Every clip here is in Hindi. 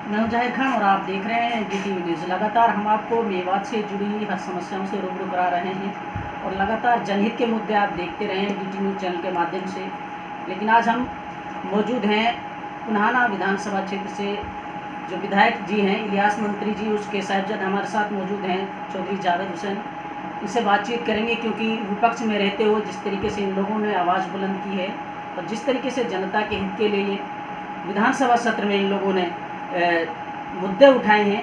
मैं हूं जाहिर खान और आप देख रहे हैं DTV न्यूज़। लगातार हम आपको मेवात से जुड़ी हर समस्याओं से रूबरू करा रहे हैं और लगातार जनहित के मुद्दे आप देखते रहे हैं DTV न्यूज़ चैनल के माध्यम से। लेकिन आज हम मौजूद हैं पुनाहाना विधानसभा क्षेत्र से। जो विधायक जी हैं इलियास मंत्री जी, उसके साहिबजाद हमारे साथ मौजूद हैं, चौधरी जावेद हुसैन। इनसे बातचीत करेंगे क्योंकि विपक्ष में रहते हुए जिस तरीके से इन लोगों ने आवाज़ बुलंद की है और जिस तरीके से जनता के हित के लिए विधानसभा सत्र में इन लोगों ने मुद्दे उठाए हैं,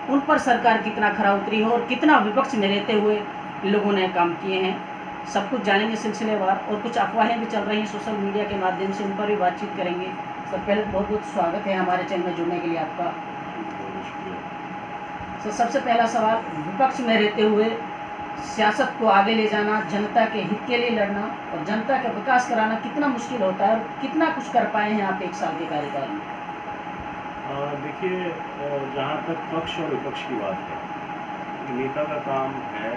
उन पर सरकार कितना खरा उतरी है और कितना विपक्ष में रहते हुए इन लोगों ने काम किए हैं, सब कुछ जानेंगे सिलसिलेवार। और कुछ अफवाहें भी चल रही हैं सोशल मीडिया के माध्यम से, उन पर भी बातचीत करेंगे। सर पहले बहुत बहुत स्वागत है हमारे चैनल में जुड़ने के लिए आपका। सर सबसे पहला सवाल, विपक्ष में रहते हुए सियासत को आगे ले जाना, जनता के हित के लिए लड़ना और जनता का विकास कराना कितना मुश्किल होता है और कितना कुछ कर पाए हैं आप 1 साल के कार्यकाल में? देखिए, जहाँ तक पक्ष और विपक्ष की बात है, नेता का काम है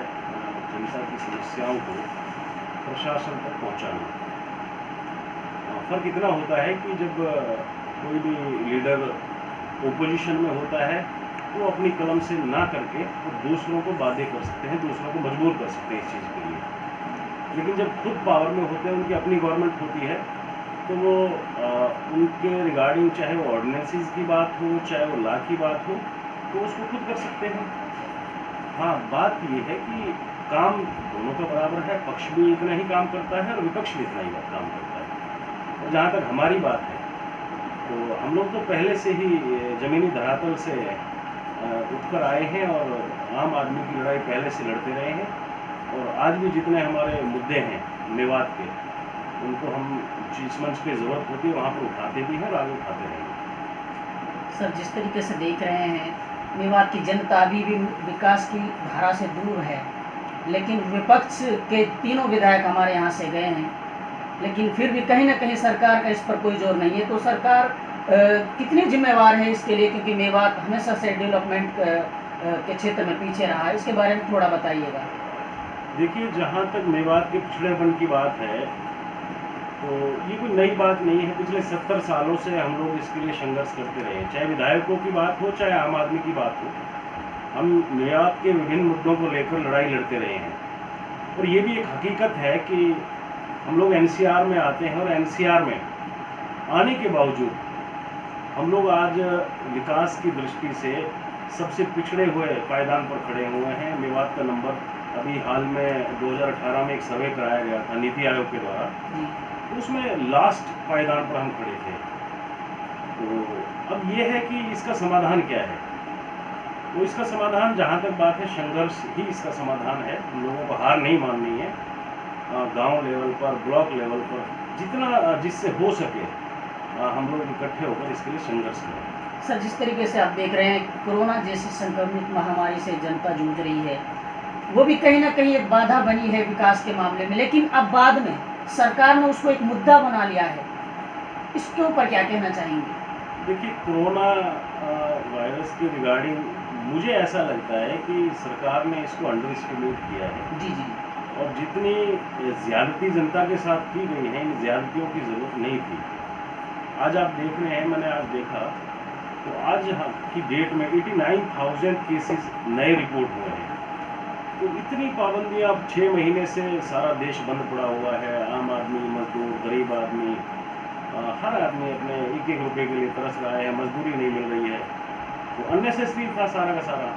जनता की समस्याओं को प्रशासन तक पहुँचाना। फर्क इतना होता है कि जब कोई भी लीडर ओपोजिशन में होता है वो अपनी कलम से ना करके वो दूसरों को बाध्य कर सकते हैं, दूसरों को मजबूर कर सकते हैं इस चीज़ के लिए। लेकिन जब खुद पावर में होते हैं, उनकी अपनी गवर्नमेंट होती है, तो वो उनके रिगार्डिंग चाहे वो ऑर्डिनेंसेस की बात हो, चाहे वो लॉ की बात हो, तो उसको खुद कर सकते हैं। हाँ, बात ये है कि काम दोनों का बराबर है, पक्ष भी इतना ही काम करता है और विपक्ष भी इतना ही काम करता है। और जहाँ तक हमारी बात है, तो हम लोग तो पहले से ही ज़मीनी धरातल से उठकर आए हैं और आम आदमी की लड़ाई पहले से लड़ते रहे हैं। और आज भी जितने हमारे मुद्दे हैं मेवात के, उनको हम जिस मंच पे ज़रूरत होती है वहाँ पर उठाते भी हैं और आगे उठाते रहेंगे। सर जिस तरीके से देख रहे हैं, मेवात की जनता अभी भी विकास की धारा से दूर है, लेकिन विपक्ष के तीनों विधायक हमारे यहाँ से गए हैं, लेकिन फिर भी कहीं ना कहीं सरकार का इस पर कोई जोर नहीं है। तो सरकार कितनी जिम्मेवार है इसके लिए, क्योंकि मेवात हमेशा से डेवलपमेंट के क्षेत्र में पीछे रहा है, इसके बारे में थोड़ा बताइएगा। देखिए, जहाँ तक मेवात के पिछड़ेपन की बात है, तो ये कोई नई बात नहीं है। पिछले 70 सालों से हम लोग इसके लिए संघर्ष करते रहे हैं, चाहे विधायकों की बात हो, चाहे आम आदमी की बात हो। हम मेवात के विभिन्न मुद्दों को लेकर लड़ाई लड़ते रहे हैं। और ये भी एक हकीकत है कि हम लोग NCR में आते हैं और NCR में आने के बावजूद हम लोग आज विकास की दृष्टि से सबसे पिछड़े हुए पायदान पर खड़े हुए हैं। मेवात का नंबर अभी हाल में 2018 में एक सर्वे कराया गया था नीति आयोग के द्वारा, उसमें लास्ट पायदान पर हम खड़े थे। तो अब ये है कि इसका समाधान क्या है। तो इसका समाधान, जहाँ तक बात है, संघर्ष ही इसका समाधान है। हम लोगों को हार नहीं माननी है। गांव लेवल पर, ब्लॉक लेवल पर जितना जिससे हो सके हम लोग इकट्ठे होकर इसके लिए संघर्ष करें। सर जिस तरीके से आप देख रहे हैं, कोरोना जैसी संक्रमित महामारी से जनता जूझ रही है, वो भी कहीं ना कहीं एक बाधा बनी है विकास के मामले में, लेकिन अब बाद में सरकार ने उसको एक मुद्दा बना लिया है। इसके ऊपर क्या कहना चाहेंगे? देखिए, कोरोना वायरस के रिगार्डिंग मुझे ऐसा लगता है कि सरकार ने इसको अंडर एस्टिमेट किया है। जी जी। और जितनी ज़्यादती जनता के साथ की गई है, इन ज़्यादतियों की ज़रूरत नहीं थी। आज आप देख रहे हैं, मैंने आज देखा तो आज की डेट में 89,000 केसेस नए रिपोर्ट हुए हैं। तो इतनी पाबंदियाँ, अब 6 महीने से सारा देश बंद पड़ा हुआ है। आम आदमी, मजदूर, गरीब आदमी, हर आदमी अपने 1-1 रुपये के लिए तरस रहा है, मजदूरी नहीं मिल रही है। तो अननेसेसरी था सारा का सारा।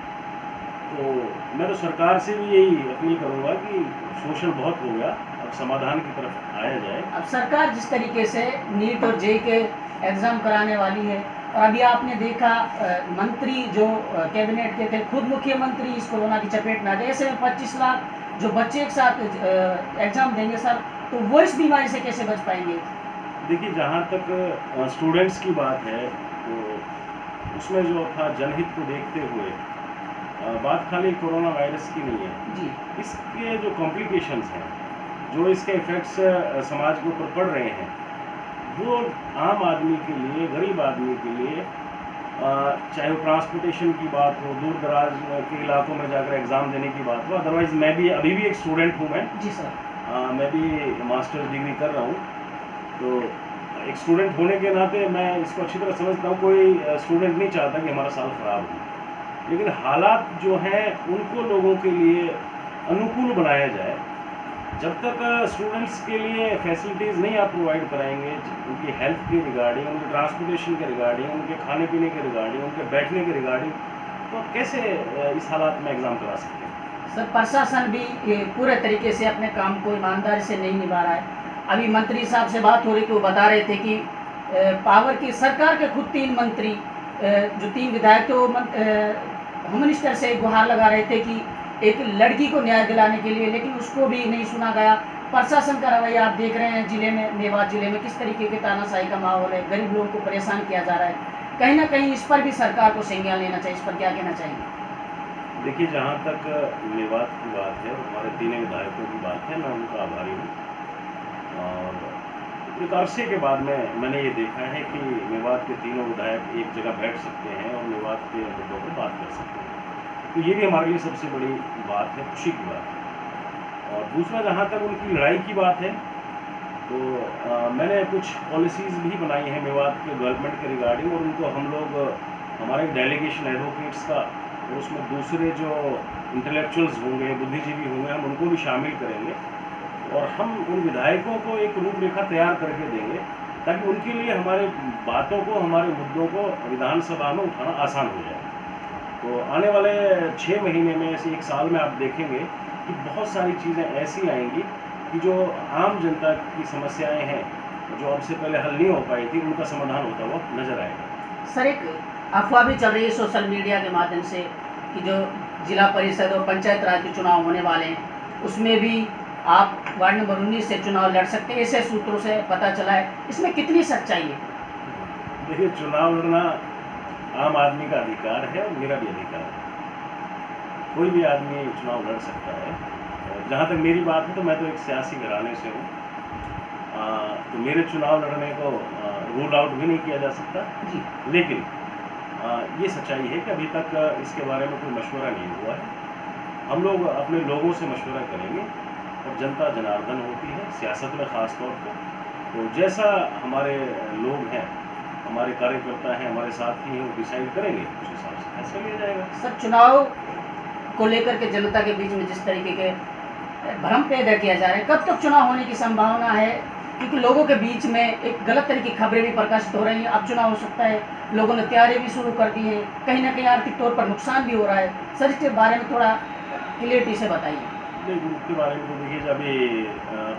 तो मैं तो सरकार से भी यही अपील करूँगा कि सोशल बहुत हो गया, अब समाधान की तरफ आया जाए। अब सरकार जिस तरीके से नीट और JEE के एग्ज़ाम कराने वाली है, और अभी आपने देखा मंत्री जो कैबिनेट के थे, खुद मुख्यमंत्री इस कोरोना की चपेट में आ गए। ऐसे में 25 लाख जो बच्चे एक साथ एग्ज़ाम देंगे सर, तो वो इस बीमारी से कैसे बच पाएंगे? देखिए, जहाँ तक स्टूडेंट्स की बात है, तो उसमें जो था जनहित को देखते हुए बात खाली कोरोना वायरस की नहीं है जी। इसके जो कॉम्प्लिकेशंस हैं, जो इसके इफ़ेक्ट्स समाज के ऊपर पड़ रहे हैं, वो आम आदमी के लिए, गरीब आदमी के लिए, चाहे वो ट्रांसपोर्टेशन की बात हो, दूर दराज के इलाकों में जाकर एग्ज़ाम देने की बात हो। अदरवाइज़ मैं भी अभी भी एक स्टूडेंट हूँ। मैं जी सर। मैं भी मास्टर्स डिग्री कर रहा हूँ। तो एक स्टूडेंट होने के नाते मैं इसको अच्छी तरह समझता हूँ, कोई स्टूडेंट नहीं चाहता कि हमारा साल ख़राब हो, लेकिन हालात जो हैं उनको लोगों के लिए अनुकूल बनाया जाए। जब तक स्टूडेंट्स के लिए फैसिलिटीज़ नहीं आप प्रोवाइड कराएंगे, उनकी हेल्थ के रिगार्डिंग, उनके ट्रांसपोर्टेशन के रिगार्डिंग, उनके खाने पीने के रिगार्डिंग, उनके बैठने के रिगार्डिंग, तो आप कैसे इस हालात में एग्ज़ाम करा सकते हैं? सर, प्रशासन भी पूरे तरीके से अपने काम को ईमानदारी से नहीं निभा रहा है। अभी मंत्री साहब से बात हो रही थी, वो बता रहे थे कि पावर की सरकार के खुद 3 मंत्री, जो 3 विधायक थे, वो होम मिनिस्टर से गुहार लगा रहे थे कि एक लड़की को न्याय दिलाने के लिए, लेकिन उसको भी नहीं सुना गया। प्रशासन का रवैया आप देख रहे हैं जिले में, मेवात जिले में किस तरीके के तानाशाही का माहौल है, गरीब लोगों को परेशान किया जा रहा है। कहीं ना कहीं इस पर भी सरकार को संज्ञान लेना चाहिए। इस पर क्या कहना चाहिए? देखिए, जहाँ तक मेवात की बात है, हमारे तीनों विधायकों की बात है, मैं उनका आभारी हूँ। और एक अरसे के बाद में मैंने ये देखा है कि मेवात के तीनों विधायक एक जगह बैठ सकते हैं और मेवात के मुद्दों पर बात कर सकते हैं, तो ये भी हमारे लिए सबसे बड़ी बात है, खुशी की बात है। और दूसरा, जहाँ तक उनकी लड़ाई की बात है, तो मैंने कुछ पॉलिसीज़ भी बनाई हैं मेवात के डेवलपमेंट के रिगार्डिंग, और उनको हम लोग, हमारा एक डेलीगेशन एडवोकेट्स का, और उसमें दूसरे जो इंटेलेक्चुअल्स होंगे, बुद्धिजीवी होंगे, हम उनको भी शामिल करेंगे और हम उन विधायकों को एक रूपरेखा तैयार करके देंगे ताकि उनके लिए हमारे बातों को, हमारे मुद्दों को विधानसभा में उठाना आसान हो जाए। तो आने वाले 6 महीने में, ऐसे 1 साल में आप देखेंगे कि बहुत सारी चीज़ें ऐसी आएंगी कि जो आम जनता की समस्याएं हैं, जो अब से पहले हल नहीं हो पाई थी, उनका समाधान होता हुआ नजर आएगा। सर, एक अफवाह भी चल रही है सोशल मीडिया के माध्यम से कि जो जिला परिषद और पंचायत राज के चुनाव होने वाले हैं, उसमें भी आप वार्ड नंबर 19 से चुनाव लड़ सकते हैं, ऐसे सूत्रों से पता चला है। इसमें कितनी सच्चाई है? देखिए, चुनाव लड़ना आम आदमी का अधिकार है और मेरा भी अधिकार है। कोई भी आदमी चुनाव लड़ सकता है। जहाँ तक मेरी बात है, तो मैं तो एक सियासी घराने से हूँ, तो मेरे चुनाव लड़ने को रूल आउट भी नहीं किया जा सकता जी। लेकिन ये सच्चाई है कि अभी तक इसके बारे में कोई मशवरा नहीं हुआ है। हम लोग अपने लोगों से मशवरा करेंगे और जनता जनार्दन होती है सियासत में ख़ास तौर पर, तो जैसा हमारे लोग हैं, हमारे कार्यकर्ता हैं, हमारे साथी हैं, वो डिसाइड करेंगे, उस हिसाब से फैसला लिया जाएगा। सर, चुनाव को लेकर के जनता के बीच में जिस तरीके के भ्रम पैदा किया जा रहा है, कब तक चुनाव होने की संभावना है? क्योंकि लोगों के बीच में एक गलत तरह की खबरें भी प्रकाशित हो रही हैं, अब चुनाव हो सकता है, लोगों ने तैयारी भी शुरू कर दी है, कहीं ना कहीं आर्थिक तौर पर नुकसान भी हो रहा है। सर, इसके बारे में थोड़ा क्लियरिटी से बताइए। नहीं, ग्रुप के बारे में तो देखिए, जब ये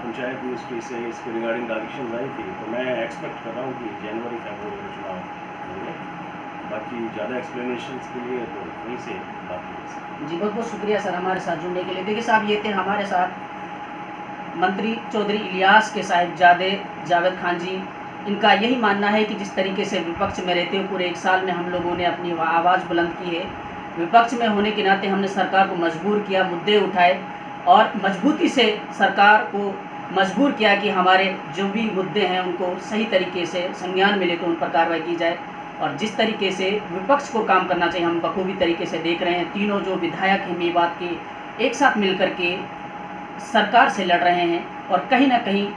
पंचायत मिनिस्ट्री से इसके रिगार्डिंग डायरेक्शन आई थी, तो मैं एक्सपेक्ट कर रहा हूँ कि जनवरी फरवरी में चुनाव होंगे। बाकी ज़्यादा एक्सप्लेनेशंस के लिए तो वहीं से बात कर सकते हैं। जी, बहुत बहुत शुक्रिया सर हमारे साथ जुड़ने के लिए। देखिए साहब, ये थे हमारे साथ मंत्री चौधरी इलियास के साहिबजादे जावेद खान जी। इनका यही मानना है कि जिस तरीके से विपक्ष में रहते हुए पूरे 1 साल में हम लोगों ने अपनी आवाज़ बुलंद की है, विपक्ष में होने के नाते हमने सरकार को मजबूर किया, मुद्दे उठाए और मजबूती से सरकार को मजबूर किया कि हमारे जो भी मुद्दे हैं उनको सही तरीके से संज्ञान मिले तो उन पर कार्रवाई की जाए। और जिस तरीके से विपक्ष को काम करना चाहिए, हम बखूबी तरीके से देख रहे हैं। तीनों जो विधायक हैं मेवात के, एक साथ मिलकर के सरकार से लड़ रहे हैं और कहीं ना कहीं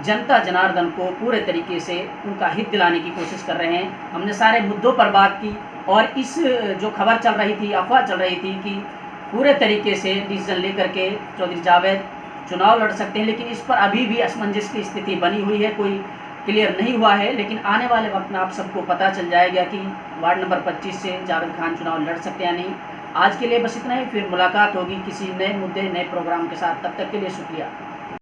जनता जनार्दन को पूरे तरीके से उनका हित दिलाने की कोशिश कर रहे हैं। हमने सारे मुद्दों पर बात की और इस जो खबर चल रही थी, अफवाह चल रही थी कि पूरे तरीके से डिसीजन लेकर के चौधरी जावेद चुनाव लड़ सकते हैं, लेकिन इस पर अभी भी असमंजस की स्थिति बनी हुई है, कोई क्लियर नहीं हुआ है। लेकिन आने वाले वक्त में आप सबको पता चल जाएगा कि वार्ड नंबर 25 से जावेद खान चुनाव लड़ सकते हैं या नहीं। आज के लिए बस इतना ही, फिर मुलाकात होगी किसी नए मुद्दे, नए प्रोग्राम के साथ। तब तक के लिए शुक्रिया।